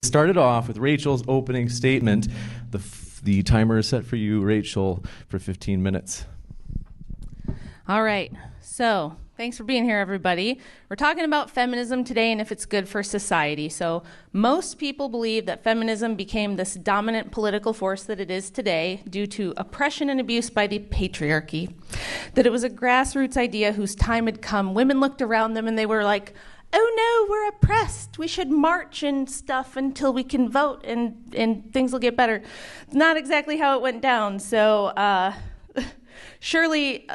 start it off with Rachel's opening statement. The timer is set for you, Rachel, for 15 minutes. All right. So thanks for being here, everybody. We're talking about feminism today and if it's good for society. So most people believe that feminism became this dominant political force that it is today due to oppression and abuse by the patriarchy, that it was a grassroots idea whose time had come. Women looked around them and they were like, oh no, we're oppressed. We should march and stuff until we can vote and things will get better. Not exactly how it went down. So surely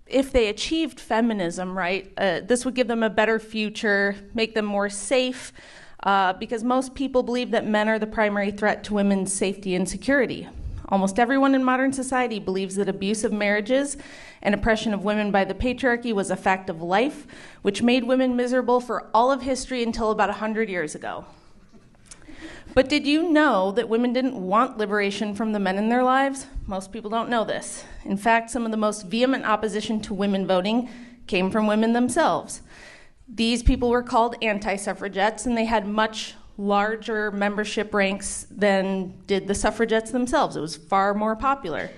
if they achieved feminism, right, this would give them a better future, make them more safe, because most people believe that men are the primary threat to women's safety and security. Almost everyone in modern society believes that abusive marriages and oppression of women by the patriarchy was a fact of life, which made women miserable for all of history until about 100 years ago. But did you know that women didn't want liberation from the men in their lives? Most people don't know this. In fact, some of the most vehement opposition to women voting came from women themselves. These people were called anti-suffragettes, and they had much larger membership ranks than did the suffragettes themselves. It was far more popular.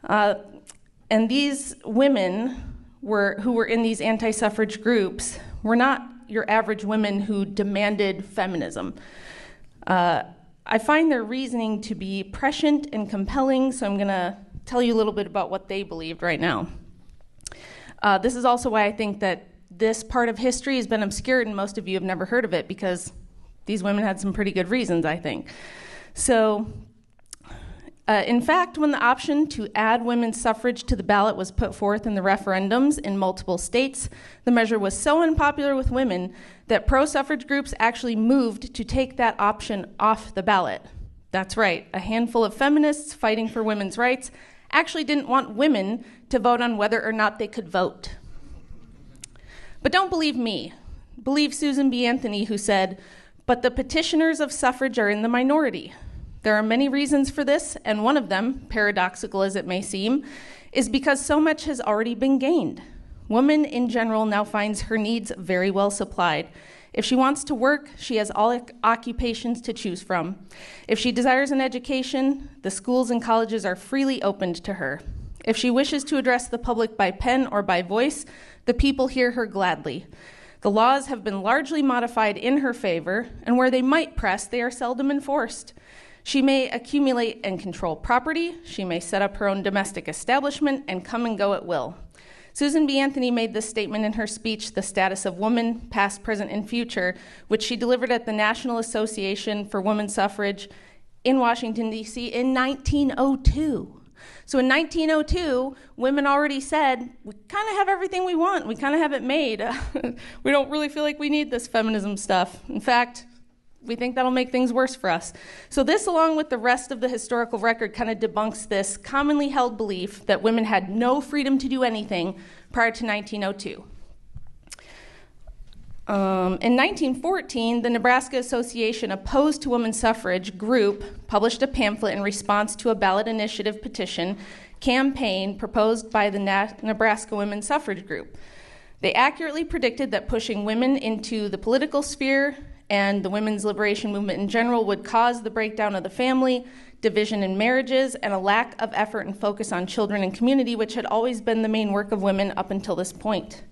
And these women who were in these anti-suffrage groups were not your average women who demanded feminism. I find their reasoning to be prescient and compelling, so I'm going to tell you a little bit about what they believed right now. This is also why I think that this part of history has been obscured and most of you have never heard of it, because these women had some pretty good reasons, I think. So, in fact, when the option to add women's suffrage to the ballot was put forth in the referendums in multiple states, the measure was so unpopular with women that pro-suffrage groups actually moved to take that option off the ballot. That's right, a handful of feminists fighting for women's rights actually didn't want women to vote on whether or not they could vote. But don't believe me. Believe Susan B. Anthony, who said, "But the petitioners of suffrage are in the minority. There are many reasons for this, and one of them, paradoxical as it may seem, is because so much has already been gained. Woman in general now finds her needs very well supplied. If she wants to work, she has all occupations to choose from. If she desires an education, the schools and colleges are freely opened to her. If she wishes to address the public by pen or by voice, the people hear her gladly. The laws have been largely modified in her favor, and where they might press, they are seldom enforced. She may accumulate and control property, she may set up her own domestic establishment and come and go at will." Susan B. Anthony made this statement in her speech, The Status of Woman, Past, Present, and Future, which she delivered at the National Association for Women's Suffrage in Washington, D.C. in 1902. So in 1902, women already said, we kind of have everything we want. We kind of have it made. We don't really feel like we need this feminism stuff. In fact, we think that'll make things worse for us. So this, along with the rest of the historical record, kind of debunks this commonly held belief that women had no freedom to do anything prior to 1902. In 1914, the Nebraska Association Opposed to Women's Suffrage group published a pamphlet in response to a ballot initiative petition campaign proposed by the Nebraska Women's Suffrage Group. They accurately predicted that pushing women into the political sphere and the women's liberation movement in general would cause the breakdown of the family, division in marriages, and a lack of effort and focus on children and community, which had always been the main work of women up until this point.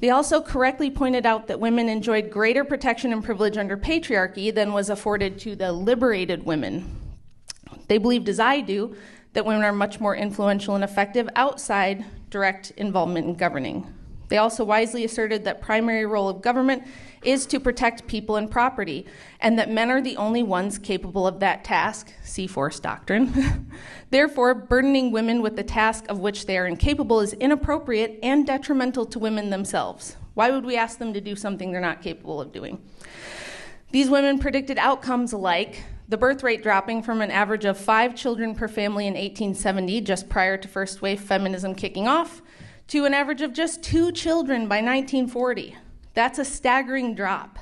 They also correctly pointed out that women enjoyed greater protection and privilege under patriarchy than was afforded to the liberated women. They believed, as I do, that women are much more influential and effective outside direct involvement in governing. They also wisely asserted that primary role of government is to protect people and property, and that men are the only ones capable of that task, see Force Doctrine. Therefore, burdening women with the task of which they are incapable is inappropriate and detrimental to women themselves. Why would we ask them to do something they're not capable of doing? These women predicted outcomes like the birth rate dropping from an average of 5 children per family in 1870, just prior to first wave feminism kicking off, to an average of just 2 children by 1940. That's a staggering drop.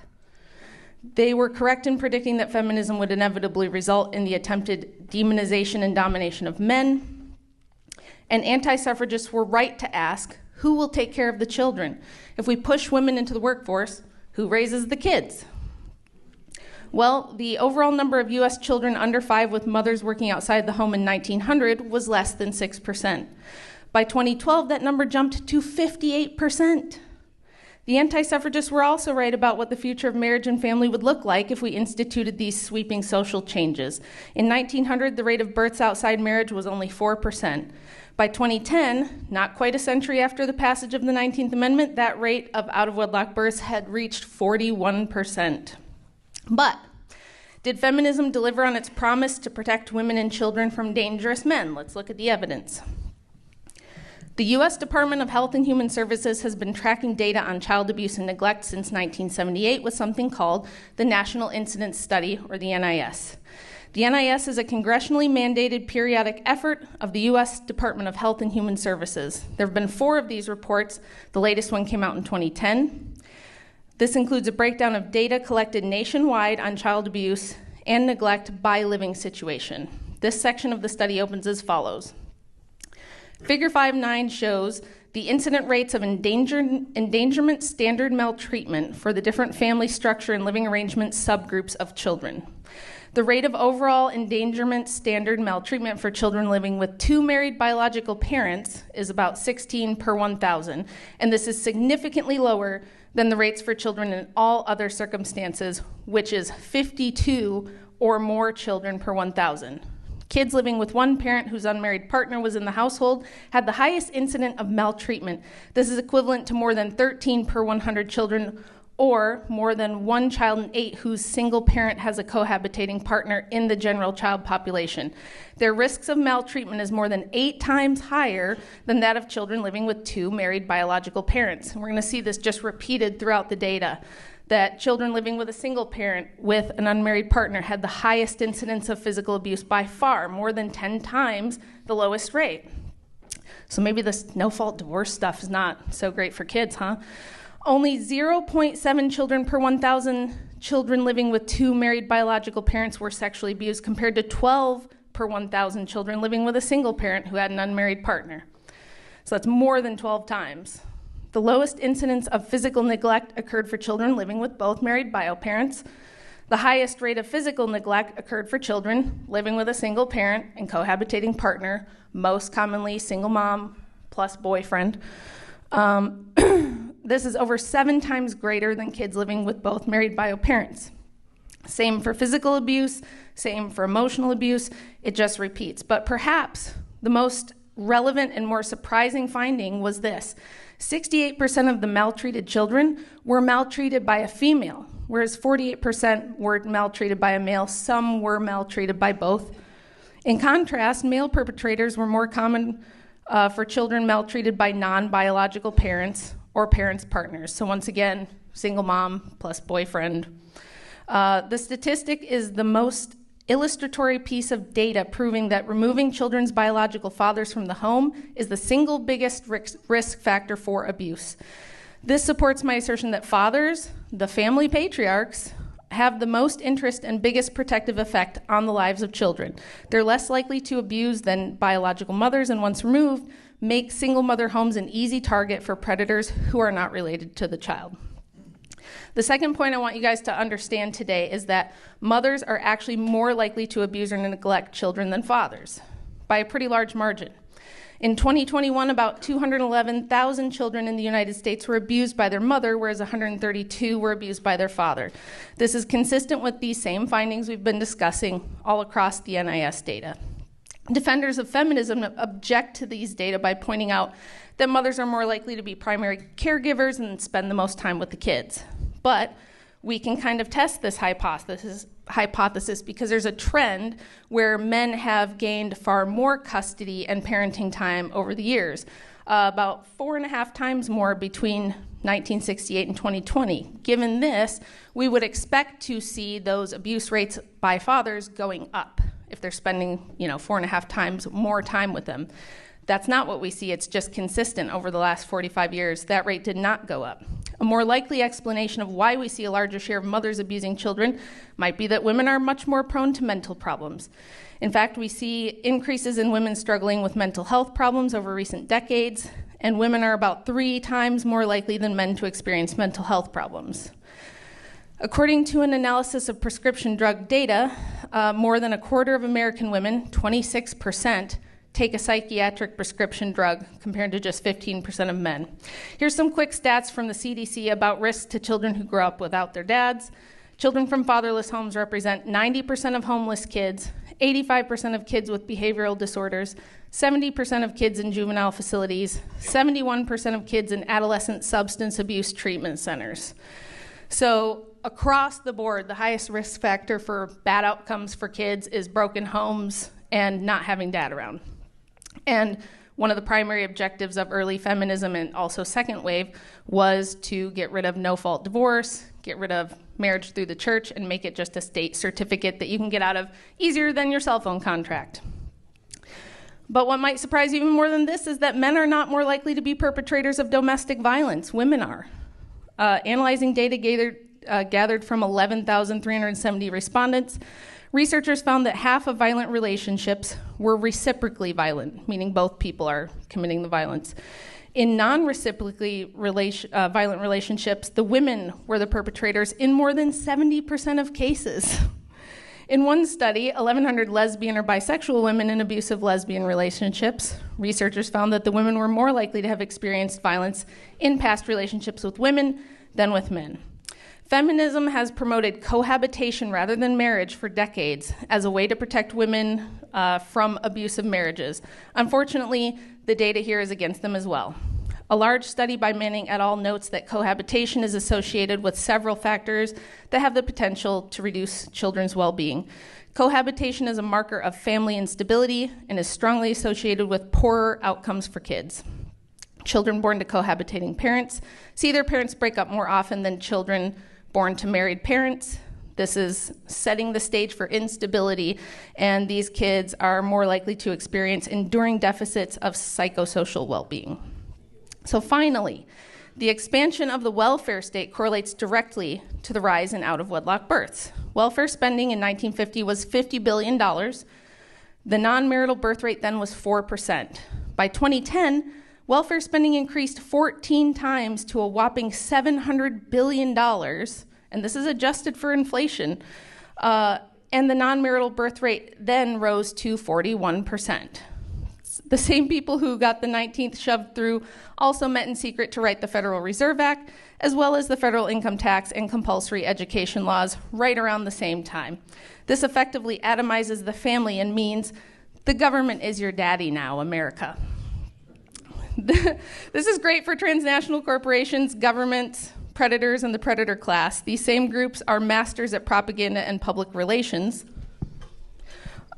They were correct in predicting that feminism would inevitably result in the attempted demonization and domination of men. And anti-suffragists were right to ask, who will take care of the children? If we push women into the workforce, who raises the kids? Well, the overall number of U.S. children under 5 with mothers working outside the home in 1900 was less than 6%. By 2012, that number jumped to 58%. The anti-suffragists were also right about what the future of marriage and family would look like if we instituted these sweeping social changes. In 1900, the rate of births outside marriage was only 4%. By 2010, not quite a century after the passage of the 19th Amendment, that rate of out-of-wedlock births had reached 41%. But did feminism deliver on its promise to protect women and children from dangerous men? Let's look at the evidence. The U.S. Department of Health and Human Services has been tracking data on child abuse and neglect since 1978 with something called the National Incidence Study, or the NIS. The NIS is a congressionally mandated periodic effort of the U.S. Department of Health and Human Services. There have been 4 of these reports. The latest one came out in 2010. This includes a breakdown of data collected nationwide on child abuse and neglect by living situation. This section of the study opens as follows. Figure 5.9 shows the incident rates of endangerment standard maltreatment for the different family structure and living arrangement subgroups of children. The rate of overall endangerment standard maltreatment for children living with 2 married biological parents is about 16 per 1,000, and this is significantly lower than the rates for children in all other circumstances, which is 52 or more children per 1,000. Kids living with one parent whose unmarried partner was in the household had the highest incident of maltreatment. This is equivalent to more than 13 per 100 children, or more than 1 child in 8 whose single parent has a cohabitating partner in the general child population. Their risks of maltreatment is more than 8 times higher than that of children living with 2 married biological parents. And we're going to see this just repeated throughout the data, that children living with a single parent with an unmarried partner had the highest incidence of physical abuse by far, more than 10 times the lowest rate. So maybe this no-fault divorce stuff is not so great for kids, huh? Only 0.7 children per 1,000 children living with 2 married biological parents were sexually abused, compared to 12 per 1,000 children living with a single parent who had an unmarried partner. So that's more than 12 times. The lowest incidence of physical neglect occurred for children living with both married bio parents. The highest rate of physical neglect occurred for children living with a single parent and cohabitating partner, most commonly single mom plus boyfriend. This is over 7 times greater than kids living with both married bio parents. Same for physical abuse, same for emotional abuse, it just repeats. But perhaps the most relevant and more surprising finding was this: 68% of the maltreated children were maltreated by a female, whereas 48% were maltreated by a male. Some were maltreated by both. In contrast, male perpetrators were more common for children maltreated by non-biological parents or parents' partners. So once again, single mom plus boyfriend. The statistic is the most illustratory piece of data proving that removing children's biological fathers from the home is the single biggest risk factor for abuse. This supports my assertion that fathers, the family patriarchs, have the most interest and biggest protective effect on the lives of children. They're less likely to abuse than biological mothers, and once removed, make single mother homes an easy target for predators who are not related to the child. The second point I want you guys to understand today is that mothers are actually more likely to abuse or neglect children than fathers, by a pretty large margin. In 2021, about 211,000 children in the United States were abused by their mother, whereas 132 were abused by their father. This is consistent with these same findings we've been discussing all across the NIS data. Defenders of feminism object to these data by pointing out that mothers are more likely to be primary caregivers and spend the most time with the kids. But we can kind of test this hypothesis because there's a trend where men have gained far more custody and parenting time over the years, about 4.5 times more between 1968 and 2020. Given this, we would expect to see those abuse rates by fathers going up if they're spending 4.5 times more time with them. That's not what we see. It's just consistent over the last 45 years. That rate did not go up. A more likely explanation of why we see a larger share of mothers abusing children might be that women are much more prone to mental problems. In fact, we see increases in women struggling with mental health problems over recent decades, and women are about 3 times more likely than men to experience mental health problems. According to an analysis of prescription drug data, more than a quarter of American women, 26%, take a psychiatric prescription drug compared to just 15% of men. Here's some quick stats from the CDC about risks to children who grow up without their dads. Children from fatherless homes represent 90% of homeless kids, 85% of kids with behavioral disorders, 70% of kids in juvenile facilities, 71% of kids in adolescent substance abuse treatment centers. So across the board, the highest risk factor for bad outcomes for kids is broken homes and not having dad around. And one of the primary objectives of early feminism and also second wave was to get rid of no-fault divorce, get rid of marriage through the church, and make it just a state certificate that you can get out of easier than your cell phone contract. But what might surprise you even more than this is that men are not more likely to be perpetrators of domestic violence. Women are. Analyzing data gathered from 11,370 respondents, researchers found that half of violent relationships were reciprocally violent, meaning both people are committing the violence. In non-reciprocally violent relationships, the women were the perpetrators in more than 70% of cases. In one study, 1,100 lesbian or bisexual women in abusive lesbian relationships, researchers found that the women were more likely to have experienced violence in past relationships with women than with men. Feminism has promoted cohabitation rather than marriage for decades as a way to protect women from abusive marriages. Unfortunately, the data here is against them as well. A large study by Manning et al. Notes that cohabitation is associated with several factors that have the potential to reduce children's well-being. Cohabitation is a marker of family instability and is strongly associated with poorer outcomes for kids. Children born to cohabitating parents see their parents break up more often than children born to married parents. This is setting the stage for instability, and these kids are more likely to experience enduring deficits of psychosocial well-being. So finally, the expansion of the welfare state correlates directly to the rise in out-of-wedlock births. Welfare spending in 1950 was $50 billion. The non-marital birth rate then was 4%. By 2010, welfare spending increased 14 times to a whopping $700 billion, and this is adjusted for inflation. And the non-marital birth rate then rose to 41%. The same people who got the 19th shoved through also met in secret to write the Federal Reserve Act, as well as the federal income tax and compulsory education laws right around the same time. This effectively atomizes the family and means the government is your daddy now, America. This is great for transnational corporations, governments, predators, and the predator class. These same groups are masters at propaganda and public relations.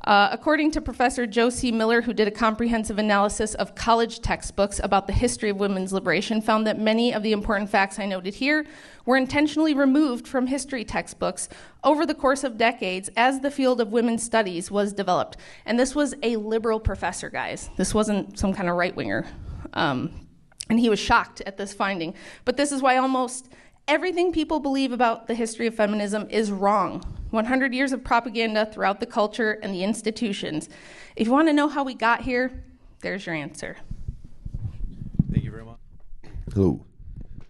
According to Professor Joe C. Miller, who did a comprehensive analysis of college textbooks about the history of women's liberation, found that many of the important facts I noted here were intentionally removed from history textbooks over the course of decades as the field of women's studies was developed. And this was a liberal professor, guys. This wasn't some kind of right-winger. And he was shocked at this finding. But this is why almost everything people believe about the history of feminism is wrong. 100 years of propaganda throughout the culture and the institutions. If you want to know how we got here, there's your answer. Thank you very much. Hello.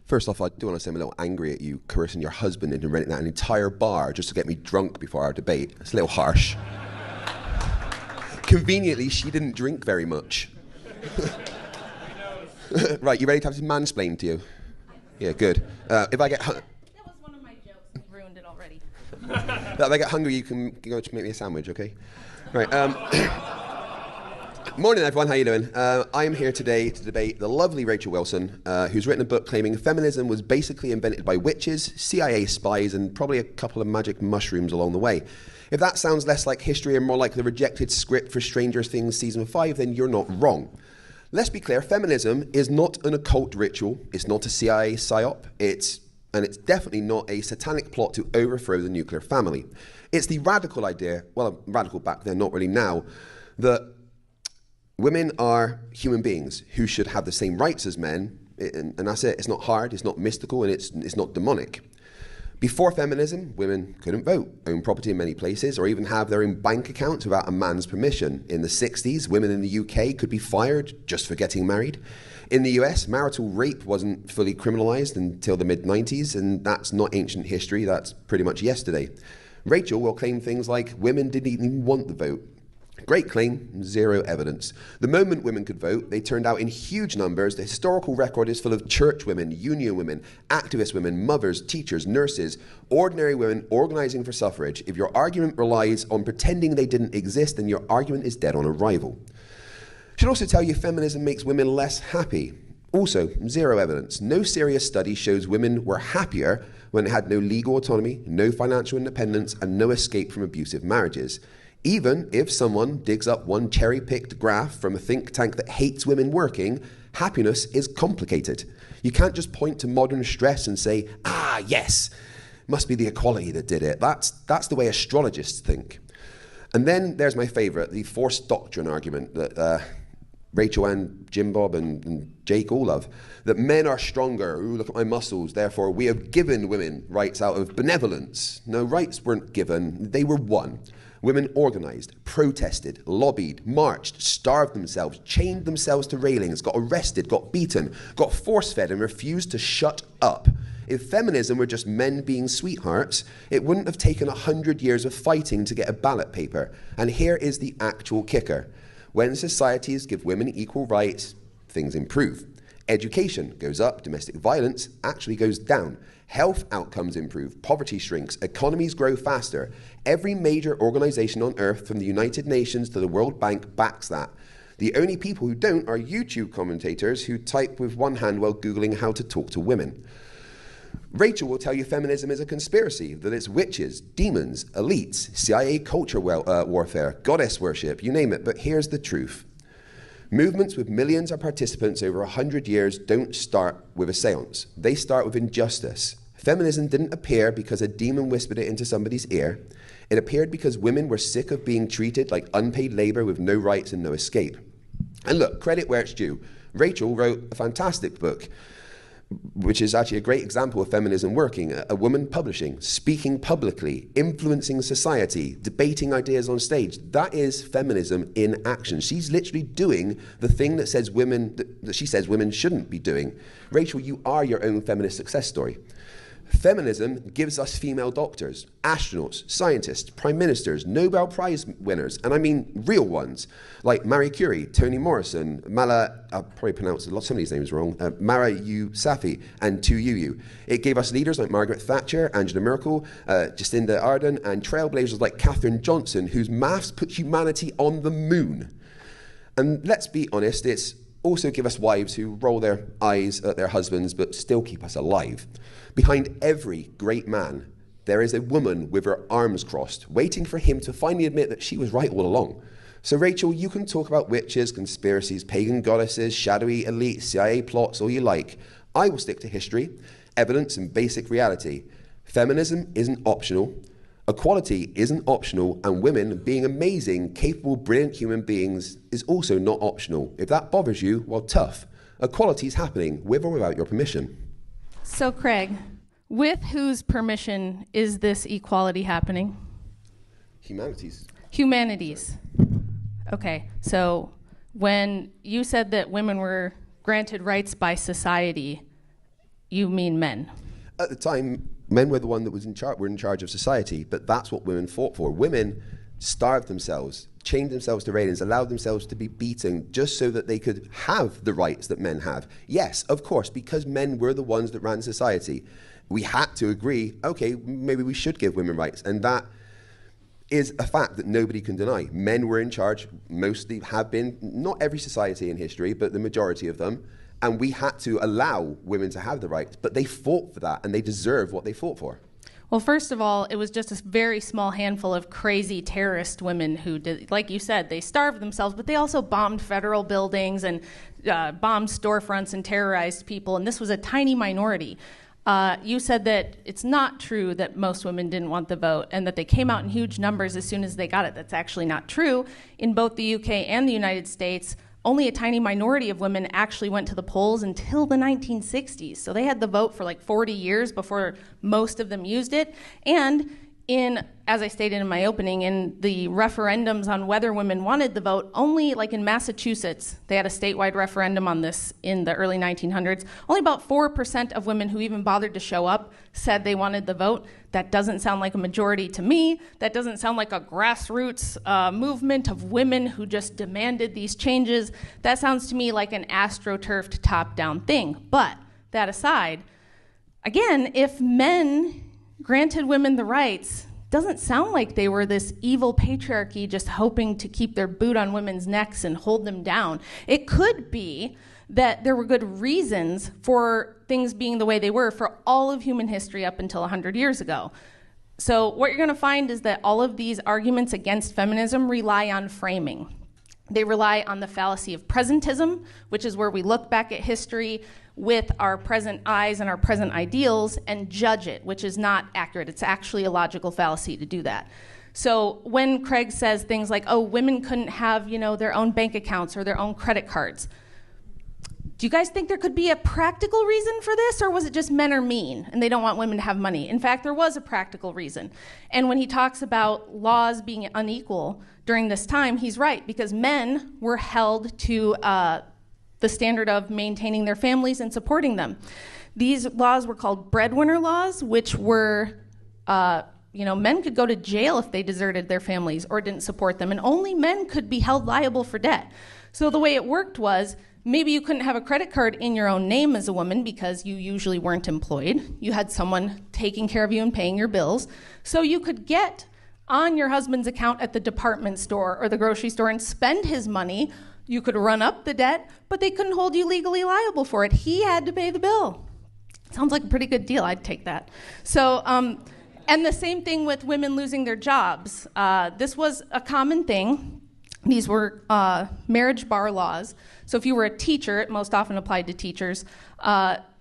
First off, I do want to say I'm a little angry at you coercing your husband into renting out an entire bar just to get me drunk before our debate. It's a little harsh. Conveniently, she didn't drink very much. Right, you ready to have this mansplained to you? Yeah, good. If I get That was one of my jokes. You've ruined it already. if I get hungry, you can go to make me a sandwich, okay? Right. Morning, everyone. How you doing? I am here today to debate the lovely Rachel Wilson, who's written a book claiming feminism was basically invented by witches, CIA spies, and probably a couple of magic mushrooms along the way. If that sounds less like history and more like the rejected script for Stranger Things Season 5, then you're not wrong. Let's be clear, feminism is not an occult ritual, it's not a CIA psyop, it's definitely not a satanic plot to overthrow the nuclear family. It's the radical idea, well, radical back then, not really now, that women are human beings who should have the same rights as men, and that's it. It's not hard, it's not mystical, and it's not demonic. Before feminism, women couldn't vote, own property in many places, or even have their own bank accounts without a man's permission. In the 60s, women in the UK could be fired just for getting married. In the US, marital rape wasn't fully criminalized until the mid-90s, and that's not ancient history, that's pretty much yesterday. Rachel will claim things like women didn't even want the vote. Great claim, zero evidence. The moment women could vote, they turned out in huge numbers. The historical record is full of church women, union women, activist women, mothers, teachers, nurses, ordinary women organizing for suffrage. If your argument relies on pretending they didn't exist, then your argument is dead on arrival. Should also tell you feminism makes women less happy. Also, zero evidence. No serious study shows women were happier when they had no legal autonomy, no financial independence, and no escape from abusive marriages. Even if someone digs up one cherry-picked graph from a think tank that hates women working, happiness is complicated. You can't just point to modern stress and say, yes, must be the equality that did it. That's the way astrologists think. And then there's my favorite, the forced doctrine argument that Rachel and Jim Bob and Jake all love, that men are stronger, ooh, look at my muscles, therefore we have given women rights out of benevolence. No, rights weren't given, they were won. Women organized, protested, lobbied, marched, starved themselves, chained themselves to railings, got arrested, got beaten, got force-fed and refused to shut up. If feminism were just men being sweethearts, it wouldn't have taken 100 years of fighting to get a ballot paper. And here is the actual kicker. When societies give women equal rights, things improve. Education goes up, domestic violence actually goes down. Health outcomes improve, poverty shrinks, economies grow faster. Every major organization on earth, from the United Nations to the World Bank, backs that. The only people who don't are YouTube commentators who type with one hand while Googling how to talk to women. Rachel will tell you feminism is a conspiracy, that it's witches, demons, elites, CIA culture warfare, goddess worship, you name it, but here's the truth. Movements with millions of participants over 100 years don't start with a seance. They start with injustice. Feminism didn't appear because a demon whispered it into somebody's ear. It appeared because women were sick of being treated like unpaid labor with no rights and no escape. And look, credit where it's due. Rachel wrote a fantastic book, which is actually a great example of feminism working. A woman publishing, speaking publicly, influencing society, debating ideas on stage. That is feminism in action. She's literally doing the thing that says that she says women shouldn't be doing. Rachel, you are your own feminist success story. Feminism gives us female doctors, astronauts, scientists, prime ministers, Nobel Prize winners, and I mean real ones, like Marie Curie, Toni Morrison, I'll probably pronounce some of these names wrong, Mara Yousafzai, and Tu Youyou. It gave us leaders like Margaret Thatcher, Angela Merkel, Jacinda Ardern, and trailblazers like Katherine Johnson, whose maths put humanity on the moon. And let's be honest, it's also give us wives who roll their eyes at their husbands but still keep us alive. Behind every great man, there is a woman with her arms crossed, waiting for him to finally admit that she was right all along. So Rachel, you can talk about witches, conspiracies, pagan goddesses, shadowy elites, CIA plots, all you like. I will stick to history, evidence, and basic reality. Feminism isn't optional. Equality isn't optional, and women being amazing, capable, brilliant human beings is also not optional. If that bothers you, well, tough. Equality is happening, with or without your permission. So, Craig, with whose permission is this equality happening? Humanity's. Okay, so when you said that women were granted rights by society, you mean men? At the time, men were the one that were in charge of society, but that's what women fought for. Women starved themselves, chained themselves to railings, allowed themselves to be beaten just so that they could have the rights that men have. Yes, of course, because men were the ones that ran society. We had to agree, okay, maybe we should give women rights. And that is a fact that nobody can deny. Men were in charge, mostly have been, not every society in history, but the majority of them. And we had to allow women to have the rights, but they fought for that, and they deserve what they fought for. Well, first of all, it was just a very small handful of crazy terrorist women who did, like you said, they starved themselves, but they also bombed federal buildings and bombed storefronts and terrorized people, and this was a tiny minority. You said that it's not true that most women didn't want the vote and that they came out in huge numbers as soon as they got it. That's actually not true. In both the UK and the United States, only a tiny minority of women actually went to the polls until the 1960s. So they had the vote for like 40 years before most of them used it. And as I stated in my opening, in the referendums on whether women wanted the vote, only like in Massachusetts, they had a statewide referendum on this in the early 1900s. Only about 4% of women who even bothered to show up said they wanted the vote. That doesn't sound like a majority to me. That doesn't sound like a grassroots movement of women who just demanded these changes. That sounds to me like an astroturfed top-down thing. But that aside, again, if men granted women the rights, doesn't sound like they were this evil patriarchy just hoping to keep their boot on women's necks and hold them down. It could be that there were good reasons for things being the way they were for all of human history up until 100 years ago. So what you're going to find is that all of these arguments against feminism rely on framing. They rely on the fallacy of presentism, which is where we look back at history with our present eyes and our present ideals and judge it, which is not accurate. It's actually a logical fallacy to do that. So when Craig says things like, oh, women couldn't have, their own bank accounts or their own credit cards, do you guys think there could be a practical reason for this, or was it just men are mean and they don't want women to have money? In fact, there was a practical reason. And when he talks about laws being unequal during this time, he's right, because men were held to the standard of maintaining their families and supporting them. These laws were called breadwinner laws, which were, men could go to jail if they deserted their families or didn't support them, and only men could be held liable for debt. So the way it worked was, maybe you couldn't have a credit card in your own name as a woman because you usually weren't employed. You had someone taking care of you and paying your bills. So you could get on your husband's account at the department store or the grocery store and spend his money. You could run up the debt, but they couldn't hold you legally liable for it. He had to pay the bill. Sounds like a pretty good deal. I'd take that. So, and the same thing with women losing their jobs. This was a common thing. These were marriage bar laws. So if you were a teacher, it most often applied to teachers,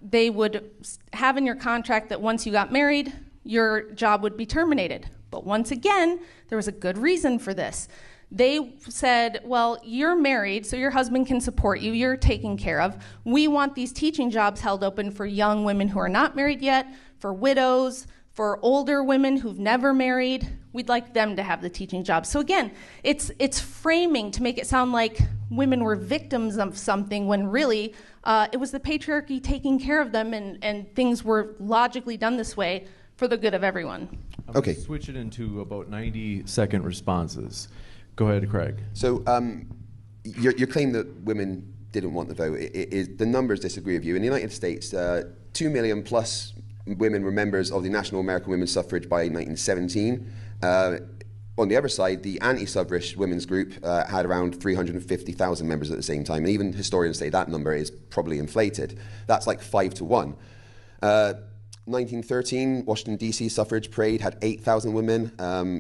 they would have in your contract that once you got married, your job would be terminated. But once again, there was a good reason for this. They said, well, you're married, so your husband can support you, you're taken care of. We want these teaching jobs held open for young women who are not married yet, for widows, for older women who've never married. We'd like them to have the teaching jobs. So again, it's framing to make it sound like women were victims of something when really it was the patriarchy taking care of them, and things were logically done this way for the good of everyone. I'm going to switch it into about 90-second responses. Go ahead, Craig. So your claim that women didn't want the vote, the numbers disagree with you. In the United States, 2 million plus women were members of the National American Women's Suffrage by 1917. On the other side, the anti-suffrage women's group had around 350,000 members at the same time, and even historians say that number is probably inflated. That's like 5 to 1. 1913, Washington, D.C. suffrage parade had 8,000 women.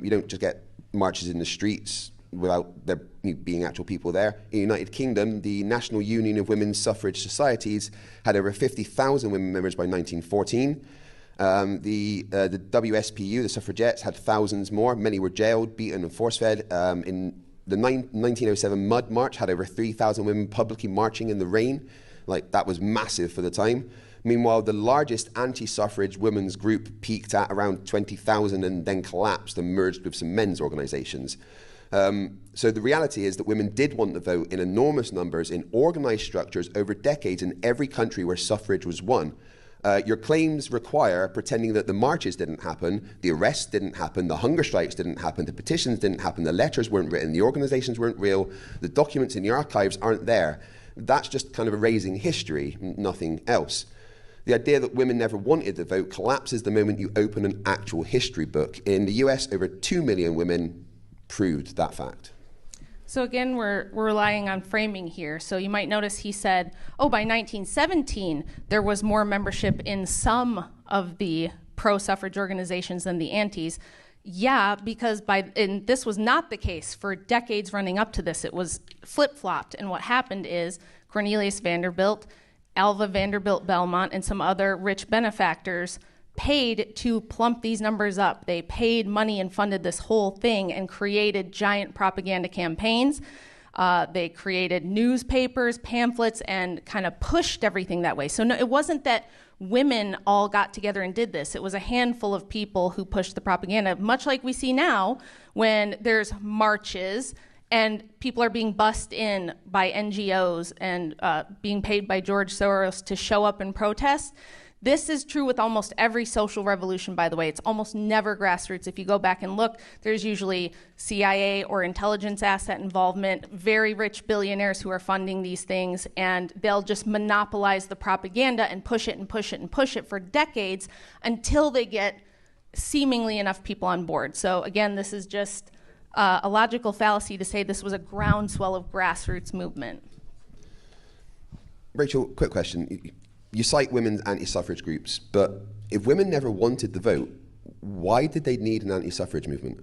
You don't just get marches in the streets without there being actual people there. In the United Kingdom, the National Union of Women's Suffrage Societies had over 50,000 women members by 1914. The WSPU, the suffragettes, had thousands more. Many were jailed, beaten, and force-fed. In the 1907 Mud March had over 3,000 women publicly marching in the rain. That was massive for the time. Meanwhile, the largest anti-suffrage women's group peaked at around 20,000 and then collapsed and merged with some men's organizations. So the reality is that women did want the vote in enormous numbers in organized structures over decades in every country where suffrage was won. Your claims require pretending that the marches didn't happen, the arrests didn't happen, the hunger strikes didn't happen, the petitions didn't happen, the letters weren't written, the organizations weren't real, the documents in the archives aren't there. That's just kind of erasing history, nothing else. The idea that women never wanted the vote collapses the moment you open an actual history book. In the US, over 2 million women proved that fact. So again, we're relying on framing here. So you might notice he said, oh, by 1917, there was more membership in some of the pro-suffrage organizations than the antis. Yeah, because and this was not the case for decades running up to this. It was flip-flopped. And what happened is Cornelius Vanderbilt, Alva Vanderbilt Belmont, and some other rich benefactors paid to plump these numbers up. They paid money and funded this whole thing and created giant propaganda campaigns. They created newspapers, pamphlets, and kind of pushed everything that way. So no, it wasn't that women all got together and did this. It was a handful of people who pushed the propaganda, much like we see now when there's marches and people are being bussed in by NGOs and being paid by George Soros to show up and protest. This is true with almost every social revolution, by the way. It's almost never grassroots. If you go back and look, there's usually CIA or intelligence asset involvement, very rich billionaires who are funding these things, and they'll just monopolize the propaganda and push it and push it and push it for decades until they get seemingly enough people on board. So again, this is just a logical fallacy to say this was a groundswell of grassroots movement. Rachel, quick question. You cite women's anti-suffrage groups, but if women never wanted the vote, why did they need an anti-suffrage movement?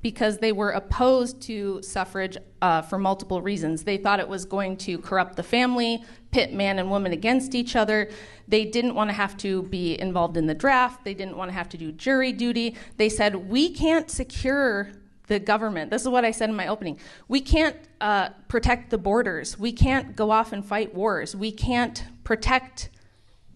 Because they were opposed to suffrage for multiple reasons. They thought it was going to corrupt the family, pit man and woman against each other. They didn't want to have to be involved in the draft. They didn't want to have to do jury duty. They said, we can't secure the government. This is what I said in my opening. We can't protect the borders. We can't go off and fight wars. We can't protect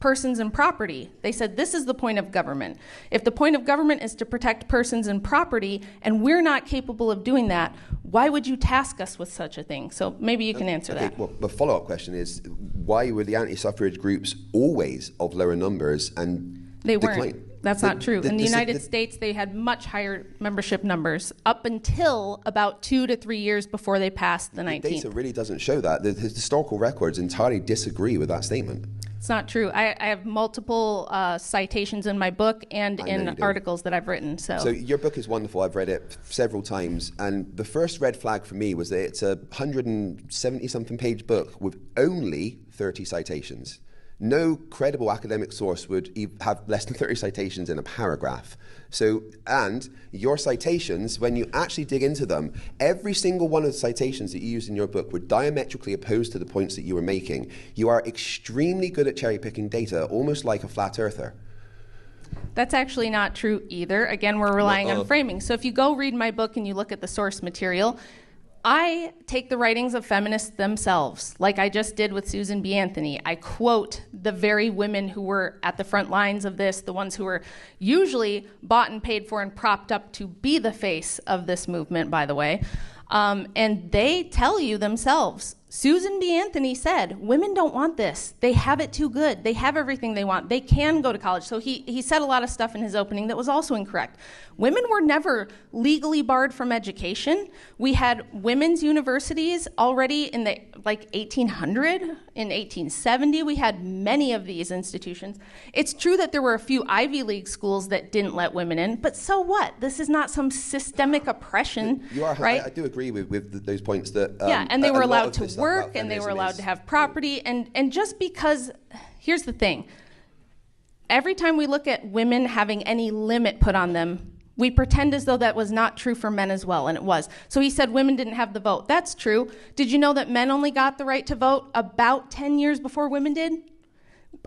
persons and property. They said this is the point of government. If the point of government is to protect persons and property, and we're not capable of doing that, why would you task us with such a thing? So maybe you can answer that. Well, the follow-up question is, why were the anti-suffrage groups always of lower numbers and they decline? weren't. That's not true. In the United States, they had much higher membership numbers up until about 2 to 3 years before they passed the 19th. The data really doesn't show that. The historical records entirely disagree with that statement. It's not true. I have multiple citations in my book and in articles that I've written. So your book is wonderful. I've read it several times. And the first red flag for me was that it's a 170-something page book with only 30 citations. No credible academic source would have less than 30 citations in a paragraph. And your citations, when you actually dig into them, every single one of the citations that you used in your book were diametrically opposed to the points that you were making. You are extremely good at cherry-picking data, almost like a flat earther. That's actually not true either. Again, we're relying on framing. So if you go read my book and you look at the source material, I take the writings of feminists themselves, like I just did with Susan B. Anthony. I quote the very women who were at the front lines of this, the ones who were usually bought and paid for and propped up to be the face of this movement, by the way. And they tell you themselves, Susan B. Anthony said, women don't want this. They have it too good. They have everything they want. They can go to college. So he said a lot of stuff in his opening that was also incorrect. Women were never legally barred from education. We had women's universities already in the 1800, in 1870. We had many of these institutions. It's true that there were a few Ivy League schools that didn't let women in, but so what? This is not some systemic oppression, you are, right? I do agree with those points that... and they were allowed to work, and they were allowed to have property, and just because, here's the thing, every time we look at women having any limit put on them, we pretend as though that was not true for men as well, and it was. So he said women didn't have the vote. That's true. Did you know that men only got the right to vote about 10 years before women did?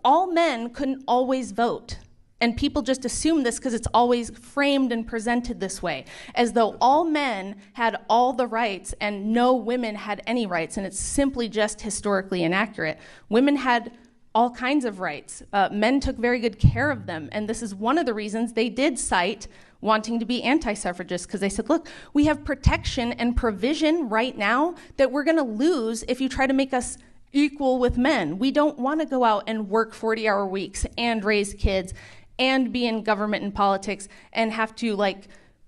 All men couldn't always vote. And people just assume this because it's always framed and presented this way, as though all men had all the rights and no women had any rights, and it's simply just historically inaccurate. Women had all kinds of rights. Men took very good care of them, and this is one of the reasons they did cite wanting to be anti-suffragists, because they said, look, we have protection and provision right now that we're going to lose if you try to make us equal with men. We don't want to go out and work 40-hour weeks and raise kids and be in government and politics and have to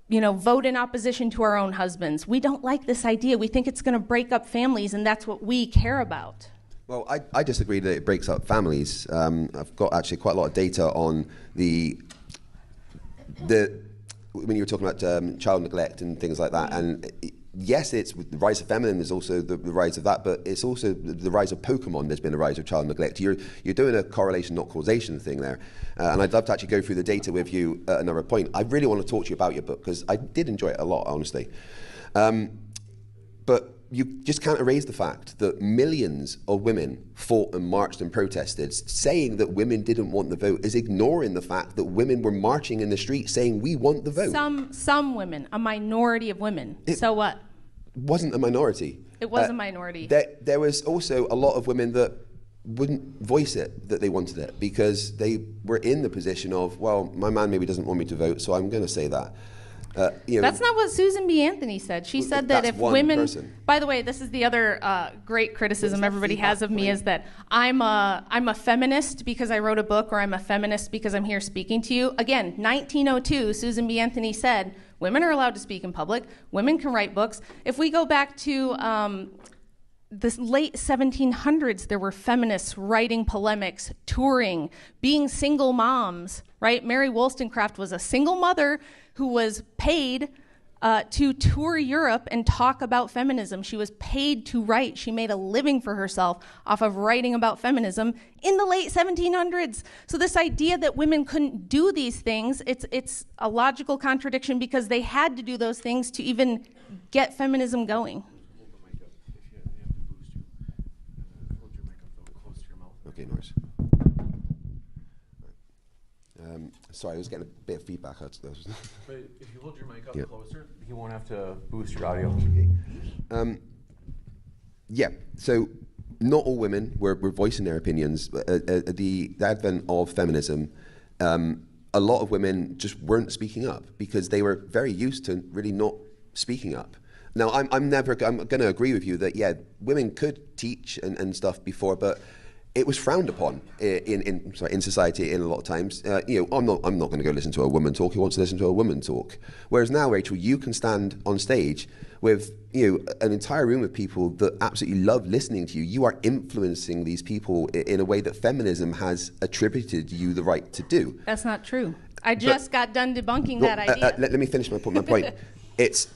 vote in opposition to our own husbands. We don't like this idea. We think it's going to break up families, and that's what we care about. Well, I disagree that it breaks up families. I've got actually quite a lot of data on when you were talking about child neglect and things like that, and yes, it's the rise of feminism, there's also the rise of that, but it's also the rise of Pokemon. There's been a rise of child neglect. You're doing a correlation, not causation thing there. And I'd love to actually go through the data with you at another point. I really want to talk to you about your book, because I did enjoy it a lot, honestly. But you just can't erase the fact that millions of women fought and marched and protested. Saying that women didn't want the vote is ignoring the fact that women were marching in the street saying, we want the vote. Some women, a minority of women. So what? wasn't a minority. It was a minority. There was also a lot of women that wouldn't voice it, that they wanted it, because they were in the position of, well, my man maybe doesn't want me to vote, so I'm going to say that. That's not what Susan B. Anthony said. She said that if women... Person. By the way, this is the other great criticism everybody has of me, is that I'm a feminist because I wrote a book, or I'm a feminist because I'm here speaking to you. Again, 1902, Susan B. Anthony said, women are allowed to speak in public, women can write books. If we go back to the late 1700s, there were feminists writing polemics, touring, being single moms, right? Mary Wollstonecraft was a single mother who was paid to tour Europe and talk about feminism. She was paid to write. She made a living for herself off of writing about feminism in the late 1700s. So this idea that women couldn't do these things, it's a logical contradiction, because they had to do those things to even get feminism going. Okay, Norris. Sorry, I was getting a bit of feedback. But if you hold your mic up Yeah. closer, you won't have to boost your audio. Okay. Yeah, so not all women were voicing their opinions. The advent of feminism, a lot of women just weren't speaking up because they were very used to really not speaking up. Now, I'm going to agree with you that, yeah, women could teach and stuff before, but it was frowned upon in society in a lot of times. I'm not going to go listen to a woman talk. Who wants to listen to a woman talk? Whereas now, Rachel, you can stand on stage with an entire room of people that absolutely love listening to you. You are influencing these people in a way that feminism has attributed you the right to do. That's not true. I just got done debunking that idea. Let me finish my point. It's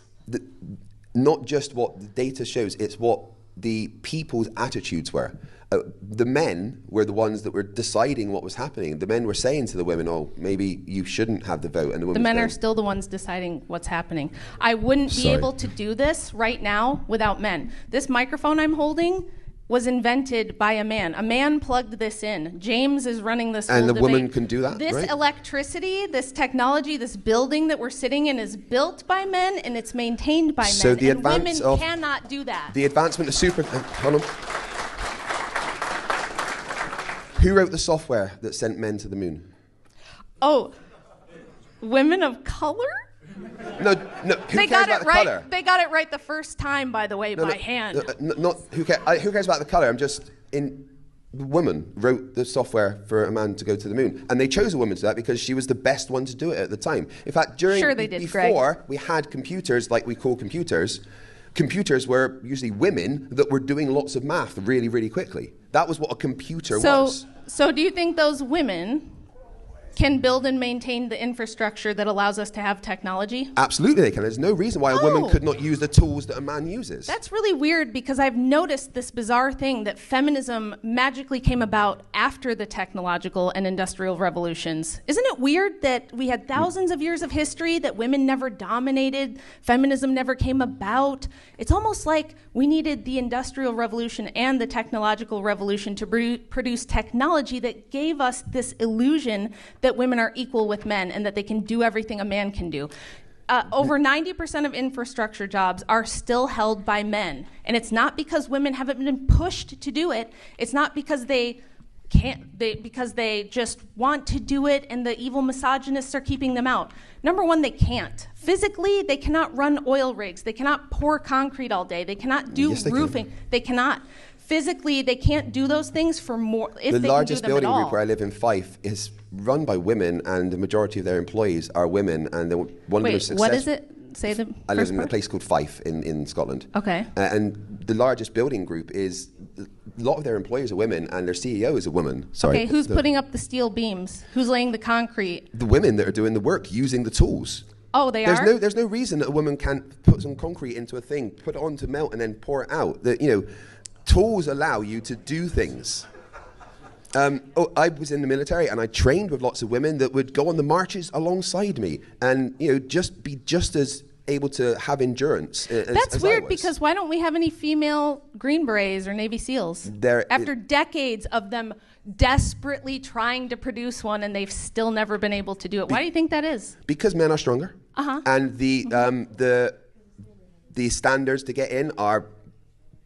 not just what the data shows, it's what the people's attitudes were. The men were the ones that were deciding what was happening. The men were saying to the women, oh, maybe you shouldn't have the vote. And the men are still the ones deciding what's happening. I wouldn't be able to do this right now without men. This microphone I'm holding was invented by a man. A man plugged this in. James is running this whole debate. And the woman can do that, This right? Electricity, this technology, this building that we're sitting in is built by men and it's maintained by men. The and women cannot do that. The advancement of hold on. Who wrote the software that sent men to the moon? Oh, women of color? No. Who cares about the color? They got it right the first time, by the way, by hand. Who cares about the color? The woman wrote the software for a man to go to the moon, and they chose a woman to that because she was the best one to do it at the time. In fact, before we had computers like we call computers were usually women that were doing lots of math really, really quickly. That was what a computer was. So do you think those women can build and maintain the infrastructure that allows us to have technology? Absolutely they can. There's no reason why a woman could not use the tools that a man uses. That's really weird, because I've noticed this bizarre thing that feminism magically came about after the technological and industrial revolutions. Isn't it weird that we had thousands of years of history that women never dominated, feminism never came about? It's almost like we needed the industrial revolution and the technological revolution to produce technology that gave us this illusion that women are equal with men and that they can do everything a man can do. Over 90% of infrastructure jobs are still held by men. And it's not because women haven't been pushed to do it. It's not because they can't, because they just want to do it and the evil misogynists are keeping them out. Number one, they can't. Physically, they cannot run oil rigs. They cannot pour concrete all day. They cannot do roofing. They cannot. Physically, they can't do those things for more, if they can do them at all. The largest building group where I live in Fife is run by women, and the majority of their employees are women, and one of them is successful. What is it? Say the I live in a place called Fife in Scotland. Okay. And the largest building group is, a lot of their employees are women, and their CEO is a woman. Sorry. Okay, who's putting up the steel beams? Who's laying the concrete? The women that are doing the work, using the tools. Oh, are? There's no reason that a woman can't put some concrete into a thing, put it on to melt, and then pour it out. Tools allow you to do things. I was in the military, and I trained with lots of women that would go on the marches alongside me, and just be just as able to have endurance. That's weird, because why don't we have any female Green Berets or Navy SEAls? After decades of them desperately trying to produce one, and they've still never been able to do it. Why do you think that is? Because men are stronger, and the the standards to get in are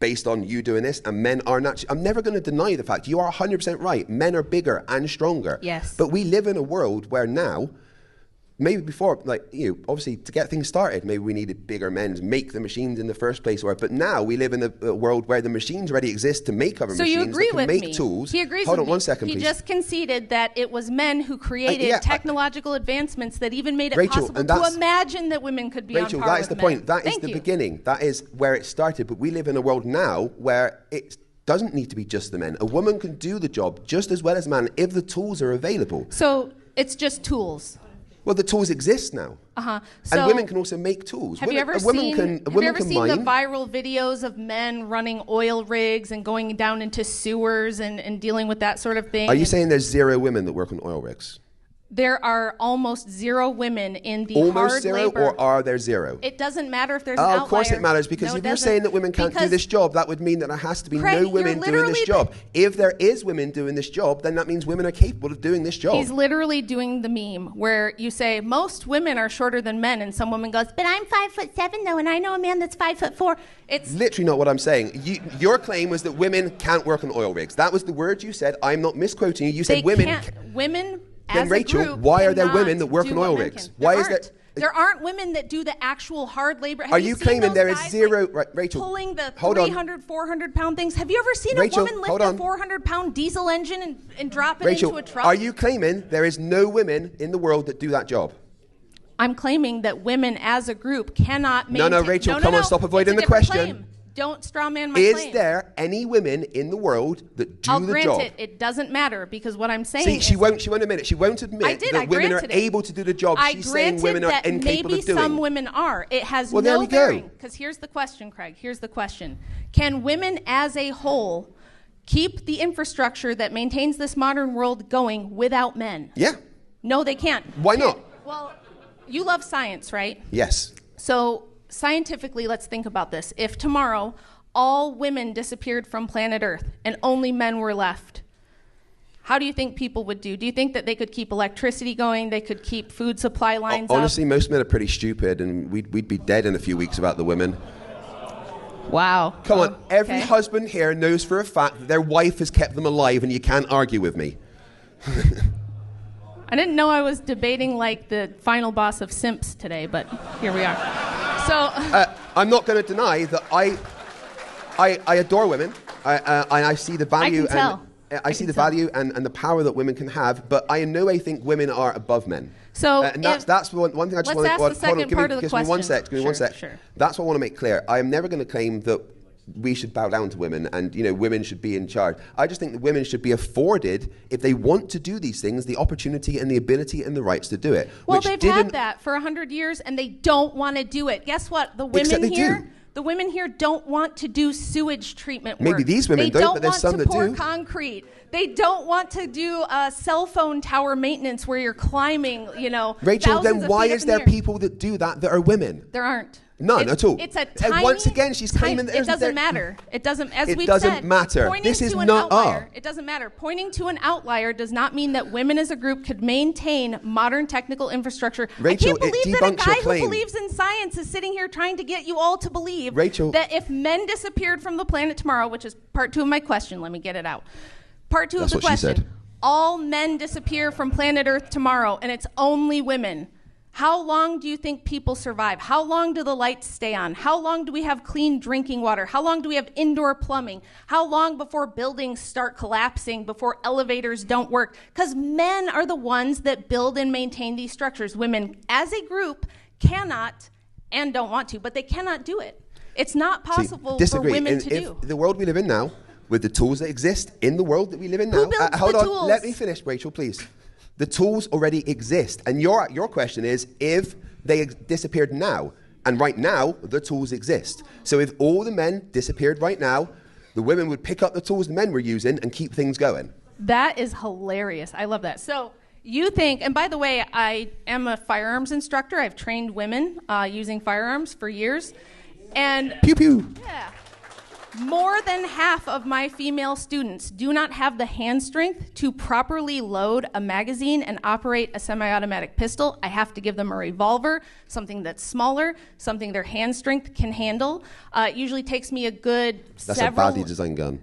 based on you doing this, and men are not. I'm never going to deny the fact. You are 100% right. Men are bigger and stronger. Yes. But we live in a world where now, maybe before, like, obviously to get things started, maybe we needed bigger men to make the machines in the first place. But now we live in a world where the machines already exist to make other So machines you agree that can with make me? tools. He agrees Hold with on me. one second, he please. just conceded that it was men who created technological advancements that even made it Rachel, possible and to that's- imagine that women could be Rachel, on par that is with the men. point. That is Thank the you. beginning. That is where it started. But we live in a world now where it doesn't need to be just the men. A woman can do the job just as well as a man if the tools are available. So it's just tools. Well, the tools exist now. So And women can also make tools. Have you ever women seen mine. the viral videos of men running oil rigs and going down into sewers and dealing with that sort of thing? Are you saying there's 0 women that work on oil rigs? There are almost 0 women in the Almost hard 0, labor. or are there 0? It doesn't matter if there's an outlier. Of course it matters, because No, if it you're doesn't. saying that women can't do Because this job, that would mean that there has to be Craig, no you're women doing literally this job. If there is women doing this job, then that means women are capable of doing this job. He's literally doing the meme where you say most women are shorter than men, and some woman goes, "But I'm 5'7" though, and I know a man that's 5'4". It's literally not what I'm saying. Your claim was that women can't work on oil rigs. That was the word you said. I'm not misquoting you. You said women. Women. Then, As Rachel, a group, why are there cannot women that work do on what oil men rigs? can. Why is aren't. There aren't women that do the actual hard labor. Have Are you seen claiming those there is guys, 0 like, right, Rachel? pulling the hold on. 300, 400-pound things? Have you ever seen Rachel, a woman lift hold a on. 400-pound diesel engine and drop it Rachel, into a truck? are you claiming there is no women in the world that do that job? I'm claiming that women as a group cannot maintain... No, Rachel, come on, stop avoiding It's a the different question. claim. Don't straw man my Is claim. there any women in the world that do I'll the grant job? it doesn't matter, because what I'm saying See, is... she won't admit it. She won't I admit did, that I women are granted it. able to do the job. I She's saying granted women are that incapable maybe of doing. some women are. It has Well, there no we go. bearing. Because here's the question, Craig. Here's the question. Can women as a whole keep the infrastructure that maintains this modern world going without men? Yeah. No, they can't. Why not? Well, you love science, right? Yes. So scientifically, let's think about this. If tomorrow all women disappeared from planet Earth and only men were left, how do you think people would do? Do you think that they could keep electricity going? They could keep food supply lines Honestly, up? most men are pretty stupid, and we'd be dead in a few weeks without the women. Wow. Come on, every okay. husband here knows for a fact that their wife has kept them alive, and you can't argue with me. I didn't know I was debating like the final boss of Simps today, but here we are. So I'm not going to deny that I adore women. I see the value. I can tell. I see the value and the power that women can have, but I in no way think women are above men. So and that's one thing I just let's want to... ask the second part of the Give me one question. sec. Give me one sec. Sure. That's what I want to make clear. I am never going to claim that we should bow down to women and, women should be in charge. I just think that women should be afforded, if they want to do these things, the opportunity and the ability and the rights to do it. Well, which they've didn't- had that for 100 years, and they don't want to do it. Guess what? The Except women they here... do. The women here don't want to do sewage treatment work. Maybe these women they don't, but there's some that want to do. pour concrete. They don't want to do cell phone tower maintenance where you're climbing, Rachel, thousands then of why feet is up in there the air. people that do that are women? There aren't. None at all. It's a And tiny... once again, she's claiming that It doesn't there- matter. It doesn't, as It we've doesn't said, matter. pointing This is to an not... outlier, it doesn't matter. Pointing to an outlier does not mean that women as a group could maintain modern technical infrastructure. Rachel, I can't it believe that a debunks your guy claim. who believes in science is sitting here trying to get you all to believe Rachel- that if men disappeared from the planet tomorrow, which is part 2 of my question, let me get it out. Part 2 That's of the what she question. said. All men disappear from planet Earth tomorrow, and it's only women. How long do you think people survive? How long do the lights stay on? How long do we have clean drinking water? How long do we have indoor plumbing? How long before buildings start collapsing, before elevators don't work? Because men are the ones that build and maintain these structures. Women, as a group, cannot and don't want to, but they cannot do it. It's not possible for disagree. women And to if do. the world we live in now, with the tools that exist in the world that we live in Who now... builds hold the on, tools? let me finish, Rachel, please. The tools already exist. And your question is, if they disappeared now, and right now, the tools exist. So if all the men disappeared right now, the women would pick up the tools the men were using and keep things going. That is hilarious. I love that. So you think, and by the way, I am a firearms instructor. I've trained women using firearms for years. And Pew, pew. yeah. More than half of my female students do not have the hand strength to properly load a magazine and operate a semi-automatic pistol. I have to give them a revolver, something that's smaller, something their hand strength can handle. It usually takes me a good That's several... a badly designed gun.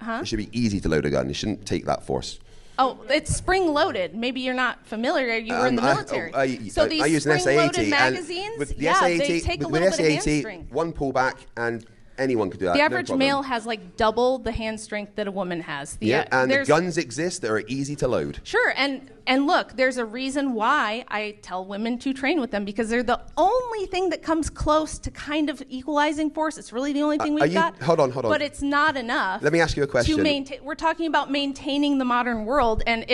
It should be easy to load a gun. It shouldn't take that force. Oh, it's spring-loaded. Maybe you're not familiar. You were in the military. So these I use an spring-loaded SA-80, magazines, and with the yeah, SA-80, they take a with little bit of hand SA-80, strength. one pullback, and anyone could do that. The no average problem. male has like double the hand strength that a woman has. And the there's- guns exist that are easy to load. Sure, and look, there's a reason why I tell women to train with them, because they're the only thing that comes close to kind of equalizing force. It's really the only thing we've got. Hold on. But it's not enough. Let me ask you a question. To maintain, we're talking about maintaining the modern world, and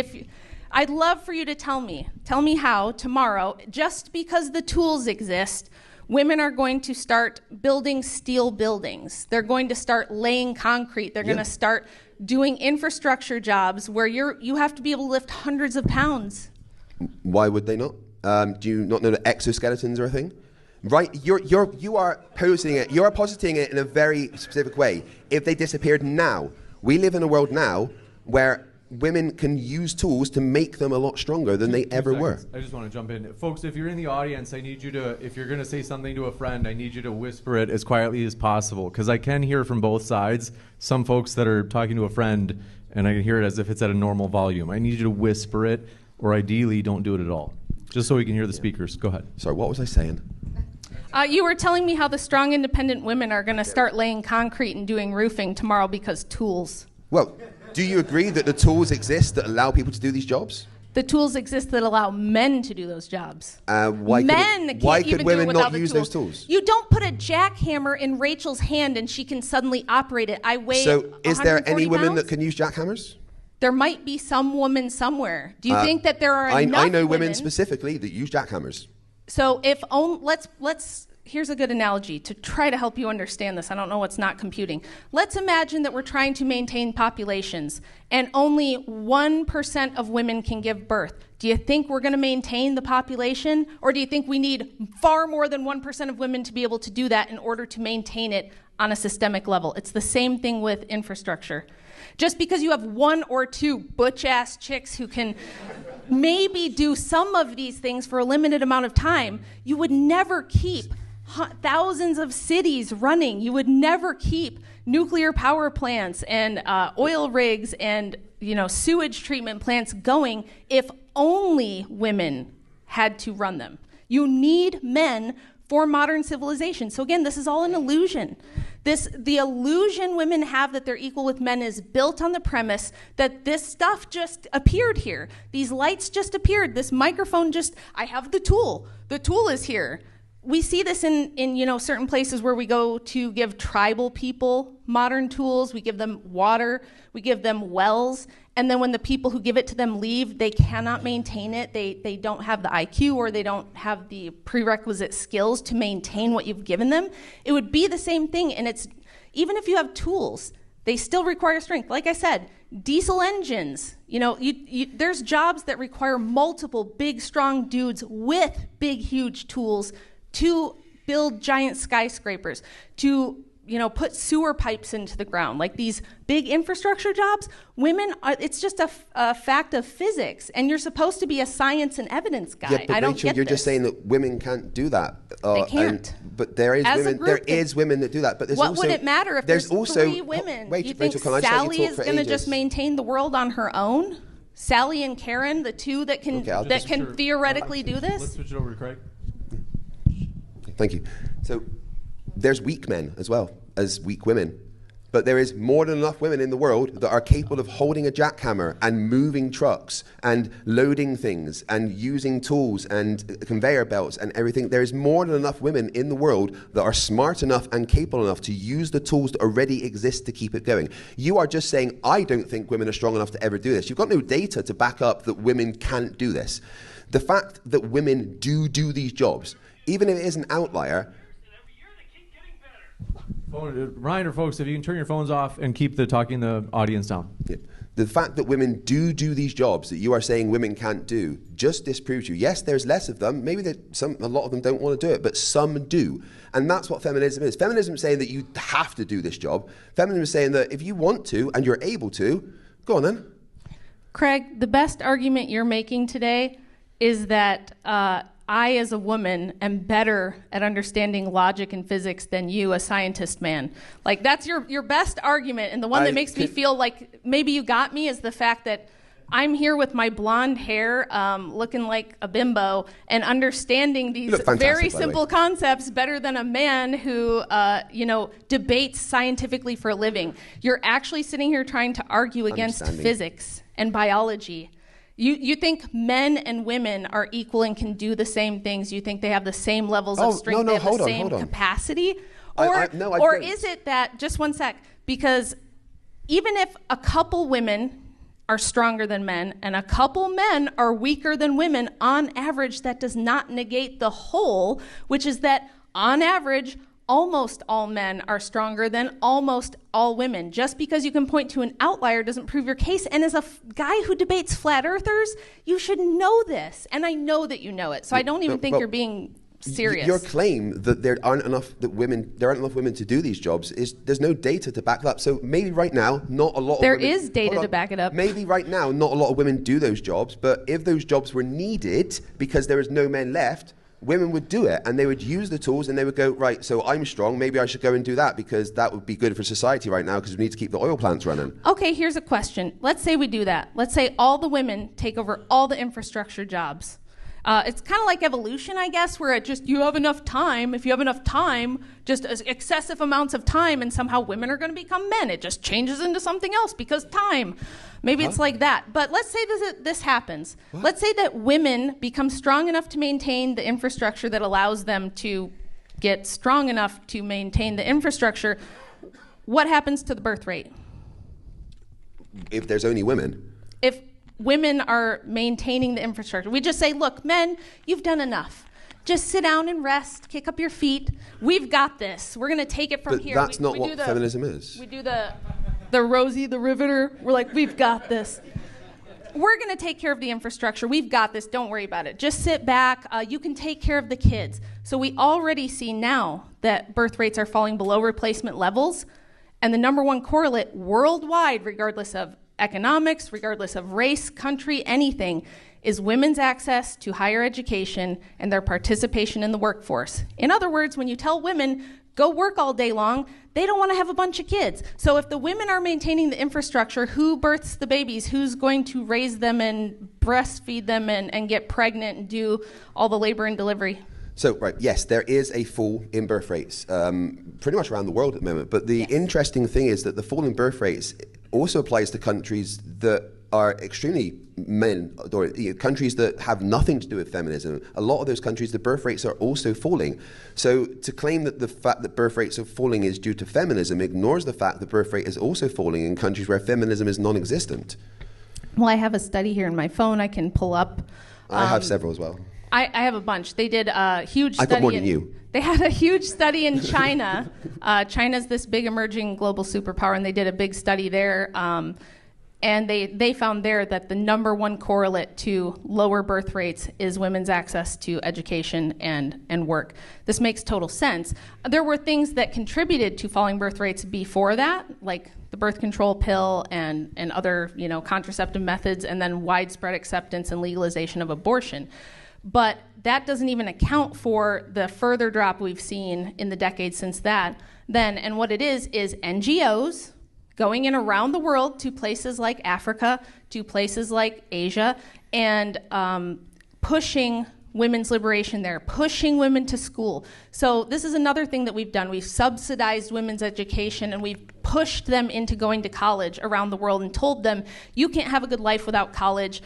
I'd love for you to tell me how tomorrow, just because the tools exist, women are going to start building steel buildings. They're going to start laying concrete. They're going to start doing infrastructure jobs where you have to be able to lift hundreds of pounds. Why would they not? Do you not know that exoskeletons are a thing? Right, you are posing it. You are positing it in a very specific way. If they disappeared now, we live in a world now where women can use tools to make them a lot stronger than they ever were. I just want to jump in. Folks, if you're in the audience, I need you to, if you're going to say something to a friend, I need you to whisper it as quietly as possible, because I can hear from both sides. Some folks that are talking to a friend, and I can hear it as if it's at a normal volume. I need you to whisper it, or ideally don't do it at all, just so we can hear the speakers. Go ahead. Sorry, what was I saying? You were telling me how the strong, independent women are going to start laying concrete and doing roofing tomorrow because tools. Well, do you agree that the tools exist that allow people to do these jobs? The tools exist that allow men to do those jobs. Why could women not use those tools? You don't put a jackhammer in Rachel's hand and she can suddenly operate it. I weigh So is there 140 any women pounds? that can use jackhammers? There might be some woman somewhere. Do you think that there are enough I know women specifically that use jackhammers. So let's here's a good analogy to try to help you understand this. I don't know what's not computing. Let's imagine that we're trying to maintain populations and only 1% of women can give birth. Do you think we're going to maintain the population, or do you think we need far more than 1% of women to be able to do that in order to maintain it on a systemic level? It's the same thing with infrastructure. Just because you have one or two butch-ass chicks who can maybe do some of these things for a limited amount of time, you would never keep thousands of cities running. You would never keep nuclear power plants and oil rigs and sewage treatment plants going if only women had to run them. You need men for modern civilization. So again, this is all an illusion. The illusion women have that they're equal with men is built on the premise that this stuff just appeared here. These lights just appeared. This microphone I have the tool. The tool is here. We see this in certain places where we go to give tribal people modern tools. We give them water. We give them wells. And then when the people who give it to them leave, they cannot maintain it. They don't have the IQ, or they don't have the prerequisite skills to maintain what you've given them. It would be the same thing. And it's even if you have tools, they still require strength. Like I said, diesel engines. There's jobs that require multiple big, strong dudes with big, huge tools to build giant skyscrapers, to put sewer pipes into the ground. Like these big infrastructure jobs, it's just a fact of physics, and you're supposed to be a science and evidence guy. Yeah, but I don't Rachel, get you're this. just saying that women can't do that. They can't. But there is As a women. group, There is women that do that. But there's what also, would it matter if there's also three women? Wait, You think Rachel, can I just let Sally you talk is for going to ages? just maintain the world on her own? Sally and Karen, the two that can theoretically do Let's this? switch it over to Craig. Thank you. So there's weak men as well as weak women. But there is more than enough women in the world that are capable of holding a jackhammer and moving trucks and loading things and using tools and conveyor belts and everything. There is more than enough women in the world that are smart enough and capable enough to use the tools that already exist to keep it going. You are just saying, I don't think women are strong enough to ever do this. You've got no data to back up that women can't do this. The fact that women do these jobs, even if it is an outlier. Ryan or folks, if you can turn your phones off and keep the talking the audience down. Yeah. The fact that women do these jobs that you are saying women can't do just disproves you. Yes, there's less of them. Maybe a lot of them don't want to do it, but some do. And that's what feminism is. Feminism is saying that you have to do this job. Feminism is saying that if you want to and you're able to, go on then. Craig, the best argument you're making today is that I, as a woman, am better at understanding logic and physics than you, a scientist man. Like, that's your best argument, and the one that makes me feel like maybe you got me is the fact that I'm here with my blonde hair, looking like a bimbo, and understanding these very simple concepts better than a man who, debates scientifically for a living. You're actually sitting here trying to argue against physics and biology. You think men and women are equal and can do the same things? You think they have the same levels of strength, they have the same capacity? Or is it that, just one sec, because even if a couple women are stronger than men and a couple men are weaker than women, on average, that does not negate the whole, which is that on average, almost all men are stronger than almost all women. Just because you can point to an outlier doesn't prove your case. And as a guy who debates flat earthers, you should know this. And I know that you know it. So I don't even think you're being serious. Your claim that there aren't enough women to do these jobs there's no data to back it up. So maybe right now, not a lot of women. There is data to back it up. Maybe right now, not a lot of women do those jobs. But if those jobs were needed because there is no men left, women would do it, and they would use the tools, and they would go, right, so I'm strong, maybe I should go and do that because that would be good for society right now because we need to keep the oil plants running. Okay, here's a question. Let's say we do that. Let's say all the women take over all the infrastructure jobs. It's kind of like evolution, I guess, where you have enough time. If you have enough time, just excessive amounts of time, and somehow women are going to become men. It just changes into something else because time. Maybe it's like that. But let's say this happens. What? Let's say that women become strong enough to maintain the infrastructure that allows them to get strong enough to maintain the infrastructure. What happens to the birth rate? If there's only women. If women are maintaining the infrastructure. We just say, look, men, you've done enough. Just sit down and rest, kick up your feet. We've got this. We're going to take it from here. But that's not what feminism is. We do the Rosie the Riveter. We're like, we've got this. We're going to take care of the infrastructure. We've got this. Don't worry about it. Just sit back. You can take care of the kids. So we already see now that birth rates are falling below replacement levels. And the number one correlate worldwide, regardless of economics, regardless of race, country, anything, is women's access to higher education and their participation in the workforce. In other words, when you tell women, go work all day long, they don't want to have a bunch of kids. So if the women are maintaining the infrastructure, who births the babies? Who's going to raise them and breastfeed them and get pregnant and do all the labor and delivery? So, right, yes, there is a fall in birth rates pretty much around the world at the moment. But the interesting thing is that the fall in birth rates also applies to countries that are extremely men, or countries that have nothing to do with feminism. A lot of those countries, the birth rates are also falling. So to claim that the fact that birth rates are falling is due to feminism ignores the fact that birth rate is also falling in countries where feminism is non-existent. Well, I have a study here in my phone I can pull up. I have several as well. I have a bunch. They did a huge study. I got more than you. They had a huge study in China. China's this big emerging global superpower, and they did a big study there. And they found there that the number one correlate to lower birth rates is women's access to education and work. This makes total sense. There were things that contributed to falling birth rates before that, like the birth control pill and other contraceptive methods, and then widespread acceptance and legalization of abortion. But that doesn't even account for the further drop we've seen in the decades since then. And what it is NGOs going in around the world to places like Africa, to places like Asia, and pushing women's liberation there, pushing women to school. So this is another thing that we've done. We've subsidized women's education, and we've pushed them into going to college around the world and told them, you can't have a good life without college.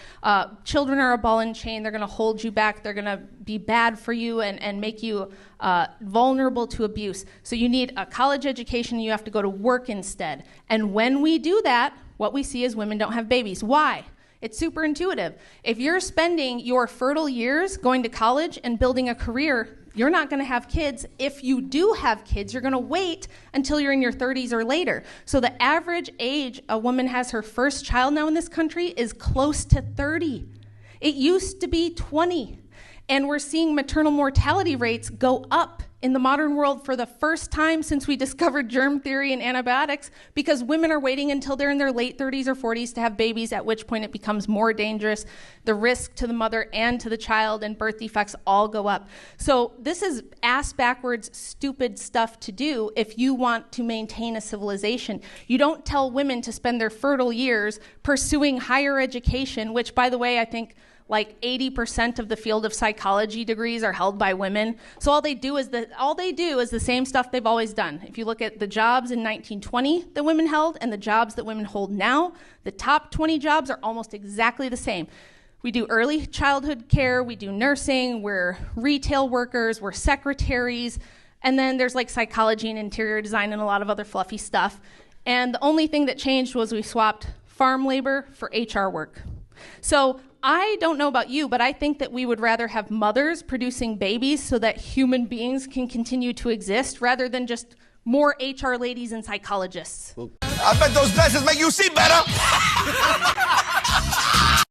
Children are a ball and chain. They're going to hold you back. They're going to be bad for you and make you vulnerable to abuse. So you need a college education, and you have to go to work instead. And when we do that, what we see is women don't have babies. Why? It's super intuitive. If you're spending your fertile years going to college and building a career, You're not going to have kids. If you do have kids, you're going to wait until you're in your 30s or later. So the average age a woman has her first child now in this country is close to 30. It used to be 20. And we're seeing maternal mortality rates go up in the modern world for the first time since we discovered germ theory and antibiotics, because women are waiting until they're in their late 30s or 40s to have babies, at which point it becomes more dangerous. The risk to the mother and to the child and birth defects all go up. So this is ass backwards, stupid stuff to do if you want to maintain a civilization. You don't tell women to spend their fertile years pursuing higher education, which, by the way, I think like 80% of the field of psychology degrees are held by women. So all they do is the same stuff they've always done. If you look at the jobs in 1920 that women held and the jobs that women hold now, the top 20 jobs are almost exactly the same. We do early childhood care, we do nursing, we're retail workers, we're secretaries, and then there's like psychology and interior design and a lot of other fluffy stuff. And the only thing that changed was we swapped farm labor for HR work. So I don't know about you, but I think that we would rather have mothers producing babies so that human beings can continue to exist rather than just more HR ladies and psychologists. I bet those glasses make you see better.